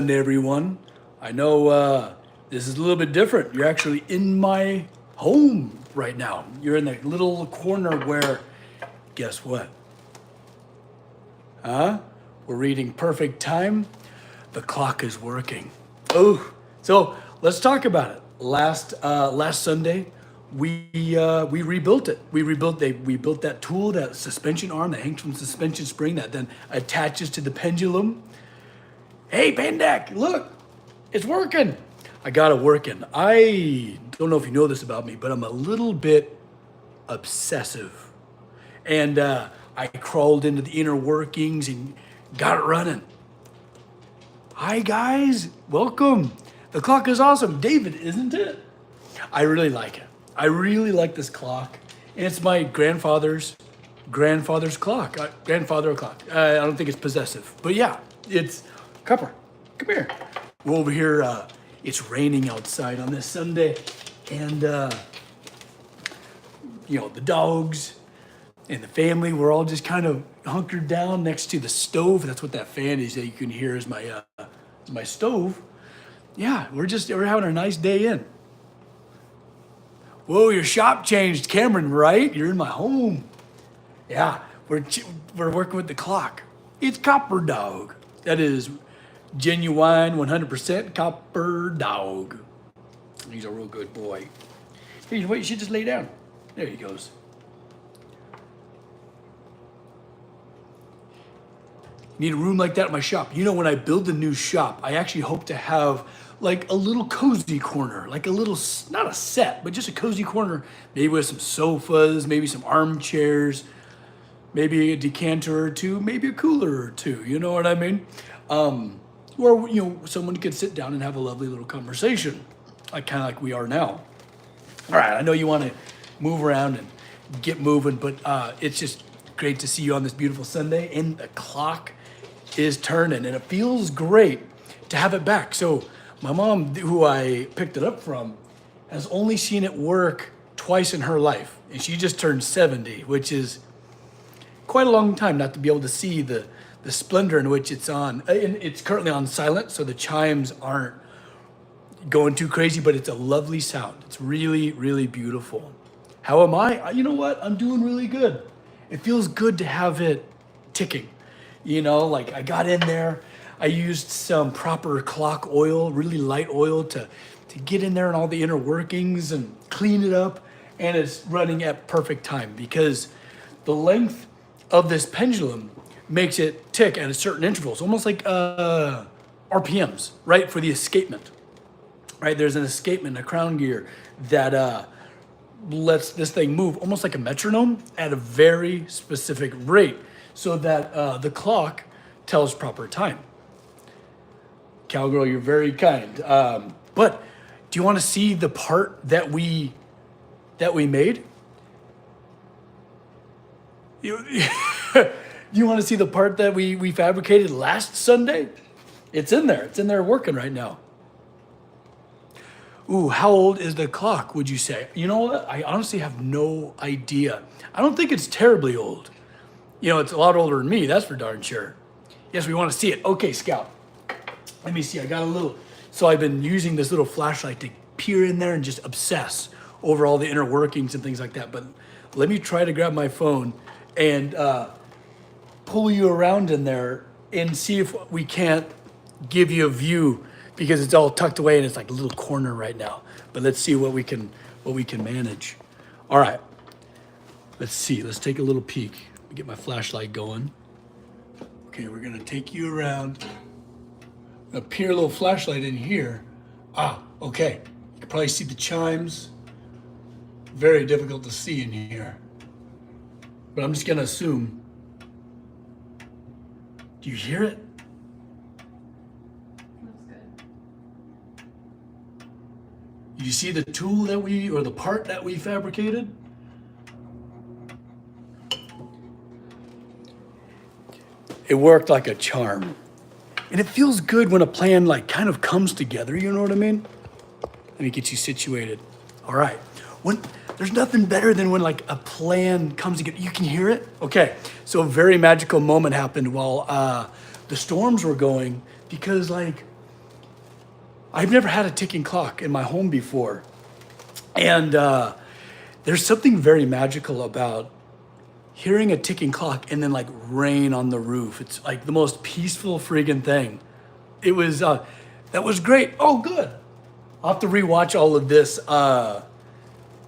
everyone. I know this is a little bit different. You're actually in my home right now. You're in the little corner where, guess what? Huh? We're reading perfect time. The clock is working. Oh, so let's talk about it. Last Sunday, we rebuilt it. We built that tool, that suspension arm that hangs from the suspension spring that then attaches to the pendulum. Hey, Pendek, look, it's working. I got it working. I don't know if you know this about me, but I'm a little bit obsessive. And I crawled into the inner workings and got it running. Hi, guys, welcome. The clock is awesome. David, isn't it? I really like it. I really like this clock. And it's my grandfather's clock. Grandfather clock. I don't think it's possessive, but yeah, it's Copper. Come here. We're over here. It's raining outside on this Sunday, and the dogs and the family. We're all just kind of hunkered down next to the stove. That's what that fan is that you can hear is my stove. Yeah, we're having a nice day in. Whoa, your shop changed, Cameron, right? You're in my home. Yeah, we're working with the clock. It's Copper Dog. That is genuine 100% Copper Dog. He's a real good boy. Hey, you know what? You should just lay down. There he goes. Need a room like that at my shop. You know, when I build a new shop, I actually hope to have like a little cozy corner, like a little, not a set, but just a cozy corner, maybe with some sofas, maybe some armchairs, maybe a decanter or two, maybe a cooler or two, you know what I mean? Where, someone could sit down and have a lovely little conversation, kind of like we are now. All right, I know you want to move around and get moving, but it's just great to see you on this beautiful Sunday, and the clock is turning, and it feels great to have it back. So my mom, who I picked it up from, has only seen it work twice in her life, and she just turned 70, which is quite a long time not to be able to see the splendor in which it's on. And it's currently on silent, so the chimes aren't going too crazy, but it's a lovely sound. It's really, really beautiful. How am I? You know what? I'm doing really good. It feels good to have it ticking. Like I got in there, I used some proper clock oil, really light oil to get in there and all the inner workings and clean it up. And it's running at perfect time because the length of this pendulum makes it tick at a certain intervals, almost like RPMs, right? For the escapement, right? There's an escapement, a crown gear that lets this thing move almost like a metronome at a very specific rate so that the clock tells proper time. Cowgirl, you're very kind. But do you want to see the part that we made? You want to see the part that we fabricated last Sunday? It's in there. It's in there working right now. Ooh, how old is the clock, would you say? You know what? I honestly have no idea. I don't think it's terribly old. It's a lot older than me, that's for darn sure. Yes, we want to see it. Okay, Scout. Let me see. I got a little. So I've been using this little flashlight to peer in there and just obsess over all the inner workings and things like that. But let me try to grab my phone and pull you around in there and see if we can't give you a view, because it's all tucked away and it's like a little corner right now. But let's see what we can manage. All right. Let's see. Let's take a little peek. Let me get my flashlight going. Okay, we're gonna take you around. A peer a little flashlight in here. Okay. You can probably see the chimes. Very difficult to see in here. But I'm just gonna assume. Do you hear it? Looks good. Do you see the tool or the part that we fabricated? It worked like a charm. And it feels good when a plan kind of comes together, you know what I mean? Let me get you situated. All right. There's nothing better than when a plan comes together. You can hear it? Okay. So a very magical moment happened while the storms were going, because I've never had a ticking clock in my home before. And there's something very magical about hearing a ticking clock and then like rain on the roof. It's like the most peaceful friggin' thing. It was, that was great. Oh, good. I'll have to rewatch all of this to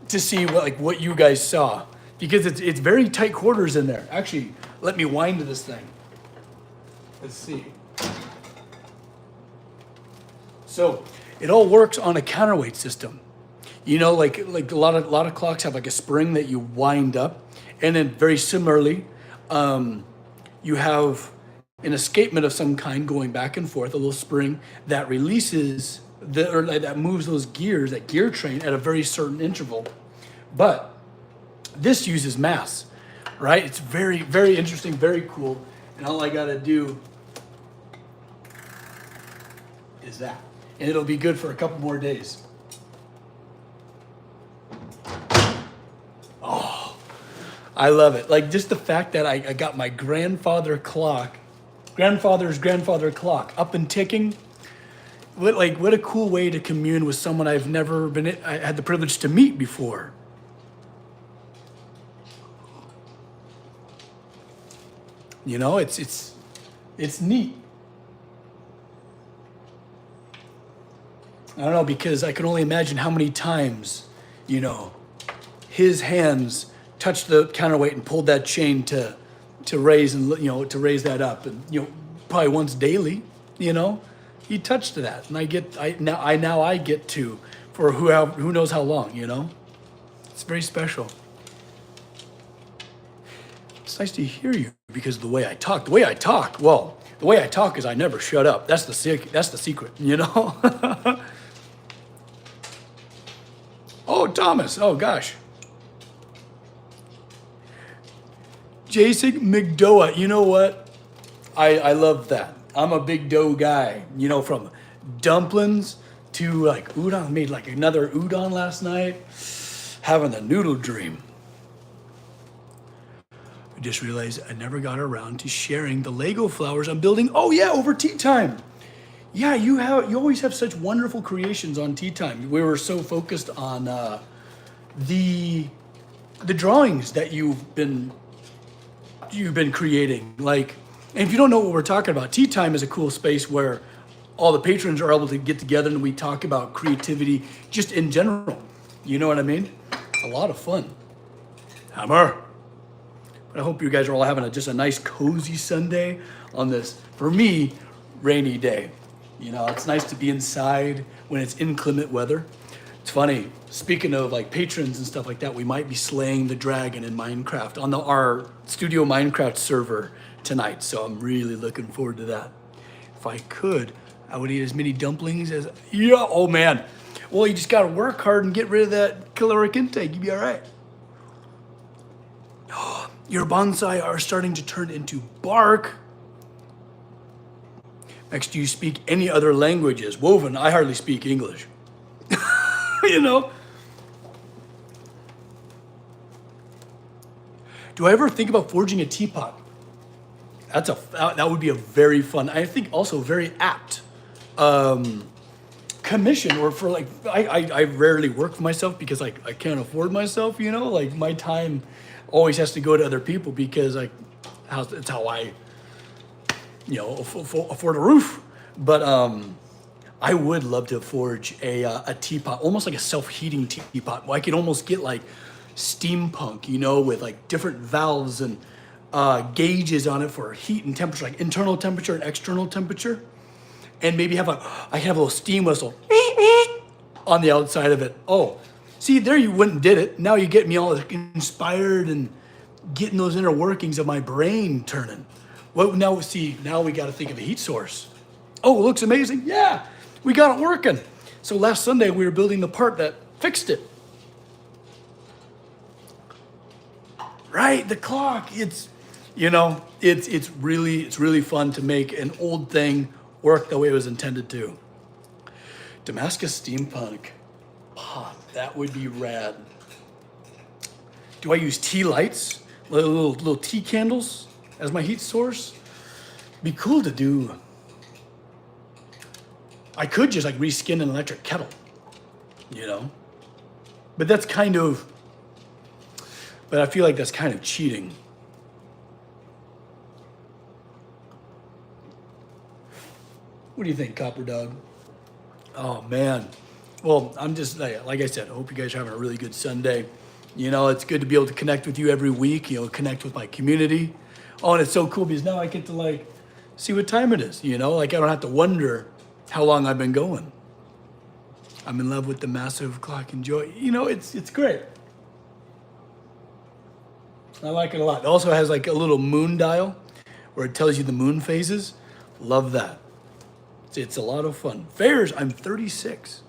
see what you guys saw, because it's very tight quarters in there. Actually, let me wind this thing. Let's see. So it all works on a counterweight system. You know, like a lot of clocks have like a spring that you wind up, and then very similarly, you have an escapement of some kind going back and forth, a little spring that releases that moves those gears, that gear train at a very certain interval. But this uses mass, right? It's very, very interesting, very cool. And all I gotta do is that. And it'll be good for a couple more days. Oh, I love it. Like just the fact that I got my grandfather's grandfather clock up and ticking. What a cool way to commune with someone I had the privilege to meet before. You know, it's neat. I don't know, because I can only imagine how many times, you know, his hands touched the counterweight and pulled that chain to raise to raise that up, and probably once daily, he touched that, and I get to for who knows how long, it's very special. It's nice to hear you, because the way I talk, is I never shut up. That's the secret, Oh, Thomas. Oh, gosh. Jason McDoa. You know what? I love that. I'm a big dough guy. From dumplings to like udon. I made like another udon last night. Having a noodle dream. I just realized I never got around to sharing the Lego flowers I'm building. Oh yeah, over tea time. Yeah, you always have such wonderful creations on tea time. We were so focused on the drawings that you've been creating. Like, and if you don't know what we're talking about, tea time is a cool space where all the patrons are able to get together and we talk about creativity just in general. You know what I mean? It's a lot of fun. Hammer. But I hope you guys are all having just a nice cozy Sunday on this, for me, rainy day. It's nice to be inside when it's inclement weather. It's funny, speaking of like patrons and stuff like that, we might be slaying the dragon in Minecraft on our studio Minecraft server tonight. So I'm really looking forward to that. If I could, I would eat as many dumplings as, oh man. Well, you just gotta work hard and get rid of that caloric intake. You'll be all right. Your bonsai are starting to turn into bark. Max, do you speak any other languages? Woven, I hardly speak English. Do I ever think about forging a teapot? That would be a very fun, I think also very apt commission, or for like, I rarely work for myself because I can't afford myself, like my time always has to go to other people, because it's how I afford a roof. But I would love to forge a teapot, almost like a self-heating teapot. I could almost get like steampunk, with like different valves and gauges on it for heat and temperature, like internal temperature and external temperature. And maybe I could have a little steam whistle on the outside of it. Oh, see, there you went and did it. Now you get me all inspired and getting those inner workings of my brain turning. Well, now we got to think of a heat source. Oh, it looks amazing. Yeah, we got it working. So last Sunday we were building the part that fixed it. Right, the clock. It's really fun to make an old thing work the way it was intended to. Damascus steampunk. That would be rad. Do I use tea lights, little tea candles as my heat source? Be cool to do. I could just like reskin an electric kettle, you know? But that's kind of, but I feel like that's kind of cheating. What do you think, Copper Dog? Oh, man. Well, I'm just, like I said, I hope you guys are having a really good Sunday. You know, it's good to be able to connect with you every week, you know, connect with my community. Oh, and it's so cool because now I get to like see what time it is, you know? Like I don't have to wonder how long I've been going. I'm in love with the massive clock. Enjoy. You know, it's great. I like it a lot. It also has like a little moon dial where it tells you the moon phases. Love that. It's a lot of fun. Fairs, I'm 36.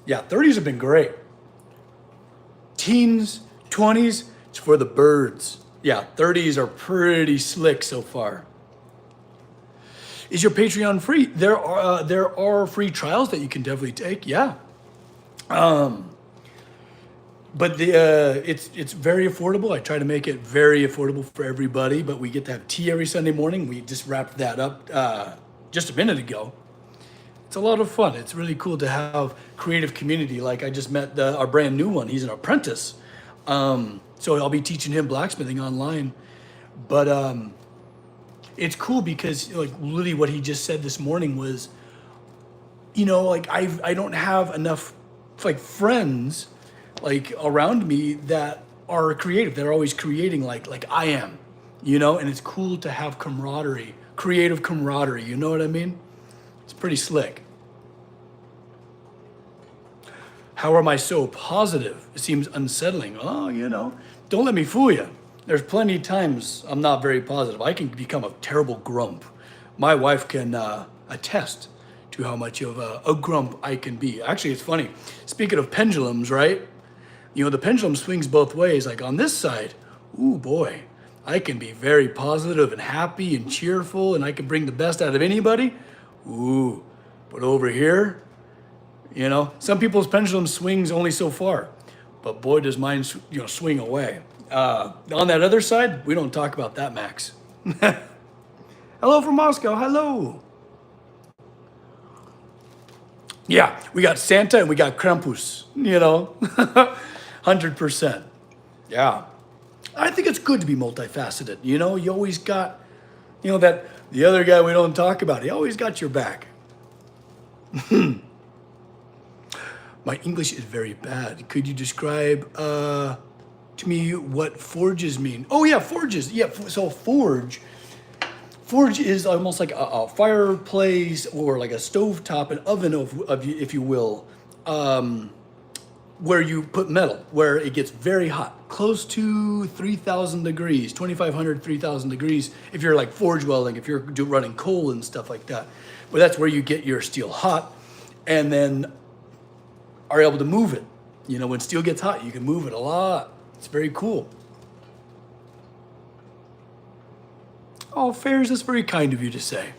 Yeah, 30s have been great. Teens, 20s, it's for the birds. Yeah, 30s are pretty slick so far. Is your Patreon free? There are free trials that you can definitely take. Yeah. But it's very affordable. I try to make it very affordable for everybody, but we get to have tea every Sunday morning. We just wrapped that up just a minute ago. It's a lot of fun. It's really cool to have creative community. Like I just met our brand new one. He's an apprentice. So I'll be teaching him blacksmithing online. But it's cool because like literally what he just said this morning was, you know, like I don't have enough like friends like around me that are creative, that are always creating like I am, you know, and it's cool to have camaraderie, creative camaraderie, you know what I mean? It's pretty slick. How am I so positive? It seems unsettling. Oh, you know, don't let me fool you. There's plenty of times I'm not very positive. I can become a terrible grump. My wife can attest to how much of a grump I can be. Actually, it's funny. Speaking of pendulums, right? You know, the pendulum swings both ways. Like on this side, ooh boy, I can be very positive and happy and cheerful and I can bring the best out of anybody. Ooh, but over here, you know, some people's pendulum swings only so far, but boy, does mine, you know, swing away. On that other side, we don't talk about that, Max. Hello from Moscow, hello. Yeah, we got Santa and we got Krampus, you know, 100%. Yeah, I think it's good to be multifaceted. You know, you always got, you know, that the other guy we don't talk about, he always got your back. My English is very bad. Could you describe to me what forges mean? Oh yeah, forges. Yeah, so forge is almost like a fireplace or like a stovetop, an oven, if you will, where you put metal, where it gets very hot, close to 3,000 degrees, 2,500, 3,000 degrees, if you're like forge welding, if you're running coal and stuff like that. But that's where you get your steel hot and then are able to move it. You know, when steel gets hot, you can move it a lot. It's very cool. Oh, Fairs, that's very kind of you to say.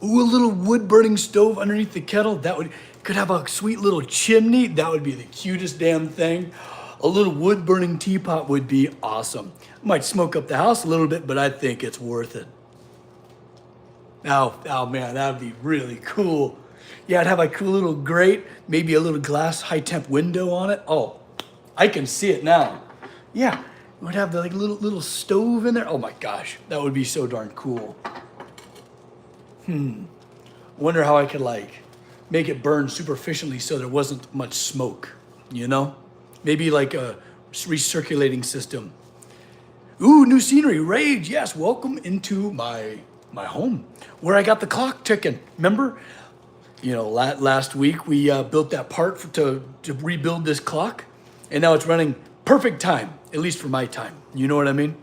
Ooh, a little wood burning stove underneath the kettle. Could have a sweet little chimney. That would be the cutest damn thing. A little wood burning teapot would be awesome. Might smoke up the house a little bit, but I think it's worth it. Oh man, that would be really cool. Yeah, I'd have a cool little grate, maybe a little glass high temp window on it. Oh, I can see it now. Yeah, it would have the like little stove in there. Oh my gosh, that would be so darn cool. Wonder how I could like make it burn super efficiently so there wasn't much smoke, you know? Maybe like a recirculating system. Ooh, new scenery, Rage, yes, welcome into my home where I got the clock ticking, remember? You know, last week we built that part to rebuild this clock and now it's running perfect time, at least for my time, you know what I mean?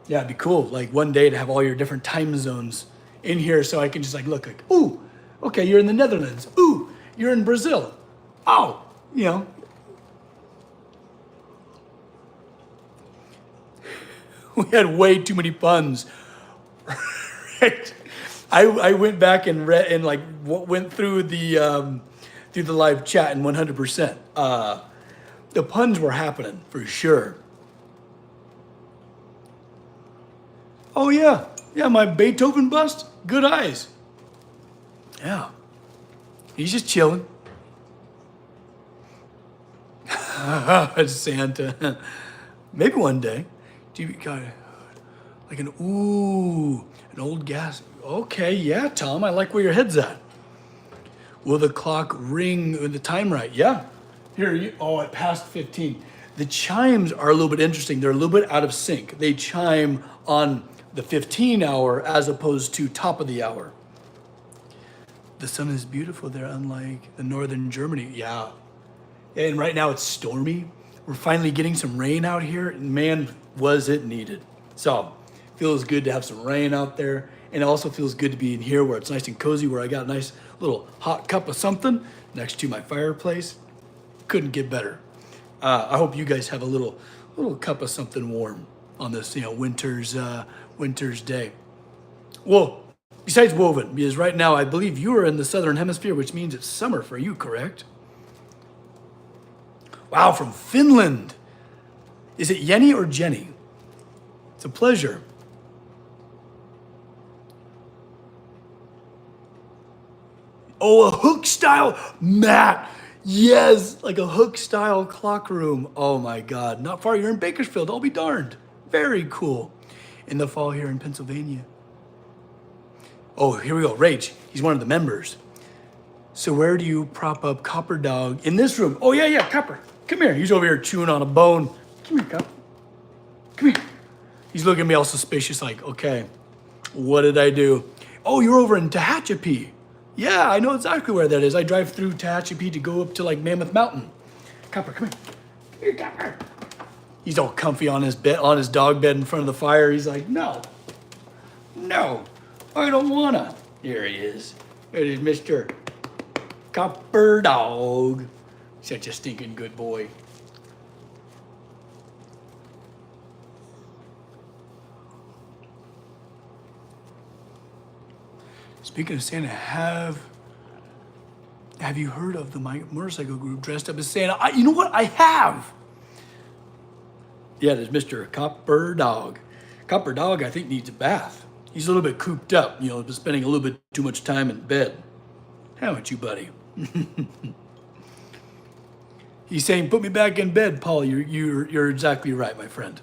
Yeah, it'd be cool, like one day to have all your different time zones in here so I can just like look like, ooh, okay, you're in the Netherlands. Ooh, you're in Brazil. Oh, you know. We had way too many puns. Right? I went back and read and like went through the live chat and 100%. The puns were happening for sure. Oh yeah, Yeah, my Beethoven bust, good eyes. Yeah, he's just chilling. Santa. Maybe one day. Do you got like an old gas? Okay, yeah, Tom, I like where your head's at. Will the clock ring with the time right? Yeah. Here, at past 15. The chimes are a little bit interesting. They're a little bit out of sync. They chime on the 15 hour as opposed to top of the hour. The sun is beautiful there, unlike the northern Germany. Yeah. And right now it's stormy. We're finally getting some rain out here, and man, was it needed. So, feels good to have some rain out there, and it also feels good to be in here where it's nice and cozy, where I got a nice little hot cup of something next to my fireplace. Couldn't get better. I hope you guys have a little cup of something warm on this, winter's day. Well, besides woven, because right now I believe you are in the southern hemisphere, which means it's summer for you, correct? Wow, from Finland. Is it Jenny or Jenny? It's a pleasure. Oh, a hook style, Matt. Yes, like a hook style clock room. Oh my God, not far. You're in Bakersfield. I'll be darned. Very cool. In the fall here in Pennsylvania. Oh, here we go. Rach, he's one of the members. So where do you prop up Copper Dog? In this room. Oh yeah, Copper. Come here. He's over here chewing on a bone. Come here, Copper. Come here. He's looking at me all suspicious like, okay, what did I do? Oh, you're over in Tehachapi. Yeah, I know exactly where that is. I drive through Tehachapi to go up to like Mammoth Mountain. Copper, come here. Come here, Copper. He's all comfy on his bed, on his dog bed in front of the fire. He's like, no, I don't wanna. Here he is. It is Mr. Copper Dog. Such a stinking good boy. Speaking of Santa, have you heard of the motorcycle group dressed up as Santa? You know what? I have. Yeah, there's Mr. Copper Dog. Copper Dog, I think, needs a bath. He's a little bit cooped up, spending a little bit too much time in bed. How about you, buddy? He's saying, put me back in bed, Paul. You're exactly right, my friend.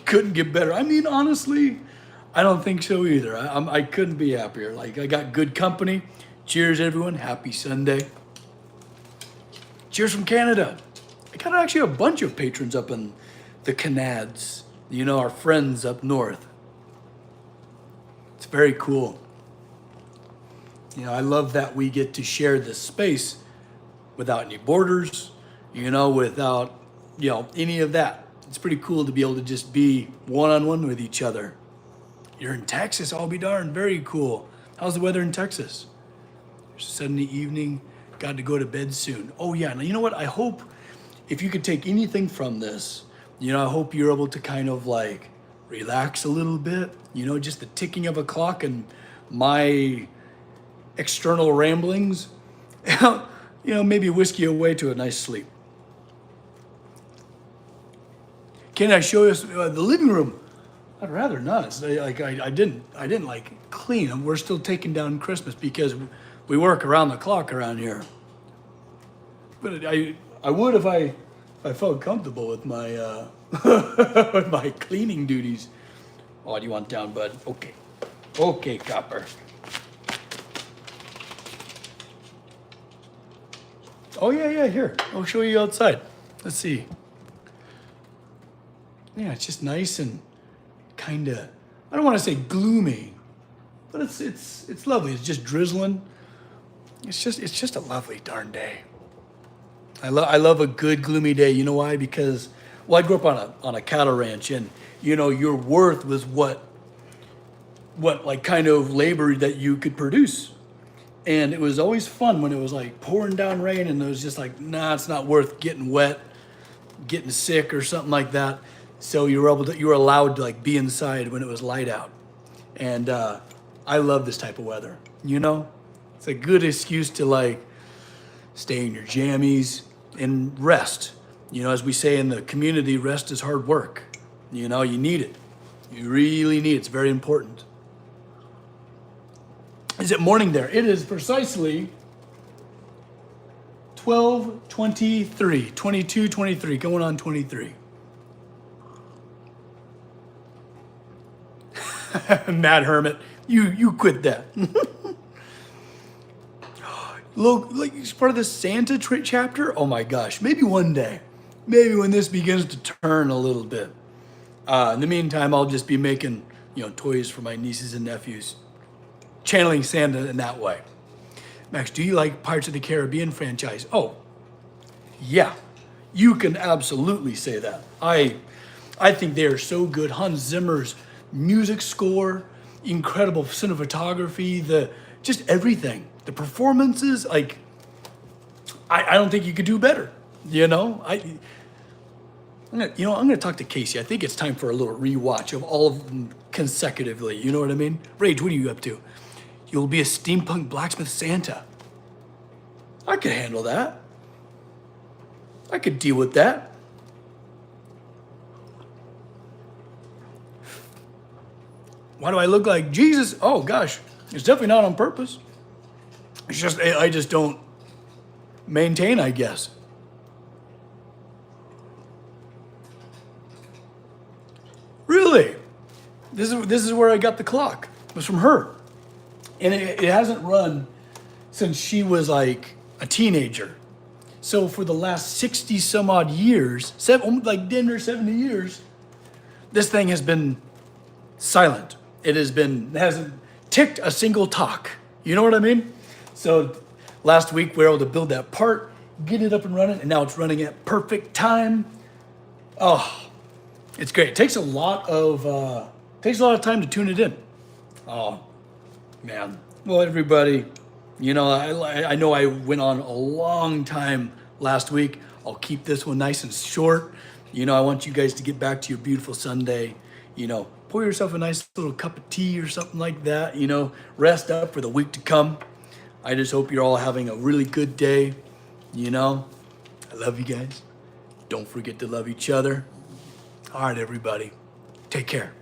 Couldn't get better. I mean, honestly, I don't think so either. I couldn't be happier. Like, I got good company. Cheers, everyone. Happy Sunday. Cheers from Canada. I got actually a bunch of patrons up in the Canads. Our friends up north. It's very cool. I love that we get to share this space without any borders, without, any of that. It's pretty cool to be able to just be one-on-one with each other. You're in Texas, I'll be darned, very cool. How's the weather in Texas? Sunday evening, got to go to bed soon. Oh yeah, now you know what? I hope if you could take anything from this, I hope you're able to kind of like relax a little bit, just the ticking of a clock and my external ramblings, maybe whisk you away to a nice sleep. Can I show you the living room? I'd rather not. It's like I didn't like clean. We're still taking down Christmas because we work around the clock around here. But I would if I felt comfortable with my with my cleaning duties. Oh, do you want down, bud? Okay, Copper. Oh yeah. Here, I'll show you outside. Let's see. Yeah, it's just nice and kind of, I don't want to say gloomy, but it's lovely. It's just drizzling. It's just a lovely darn day. I love a good gloomy day. You know why? Because I grew up on a cattle ranch, and your worth was what like kind of labor that you could produce. And it was always fun when it was like pouring down rain and it was just like, nah, it's not worth getting wet, getting sick or something like that. So you were allowed to like be inside when it was light out. And I love this type of weather. It's a good excuse to like stay in your jammies and rest. As we say in the community, rest is hard work. You know, you need it. You really need it. It's very important. Is it morning there? It is precisely 12:23, 22, 23, going on 23. Mad Hermit, you quit that. Look, like it's part of the Santa chapter. Oh my gosh, maybe one day, maybe when this begins to turn a little bit. In the meantime, I'll just be making, toys for my nieces and nephews, channeling Santa in that way. Max, do you like Pirates of the Caribbean franchise? Oh, yeah, you can absolutely say that. I think they are so good. Hans Zimmer's music score, incredible cinematography, just everything. The performances, like, I don't think you could do better. I'm gonna talk to Casey. I think it's time for a little rewatch of all of them consecutively. You know what I mean? Rage, what are you up to? You'll be a steampunk blacksmith Santa. I could handle that. I could deal with that. Why do I look like Jesus? Oh gosh, it's definitely not on purpose. It's just, I just don't maintain, I guess. Really? This is where I got the clock. It was from her. And it hasn't run since she was like a teenager. So for the last 60 some odd years, like damn near 70 years, this thing has been silent. It hasn't ticked a single talk. You know what I mean? So last week we were able to build that part, get it up and running, and now it's running at perfect time. Oh, it's great. It takes a lot of time to tune it in. Oh, man. Well, everybody, I know I went on a long time last week. I'll keep this one nice and short. I want you guys to get back to your beautiful Sunday. Pour yourself a nice little cup of tea or something like that. Rest up for the week to come. I just hope you're all having a really good day. I love you guys. Don't forget to love each other. All right, everybody. Take care.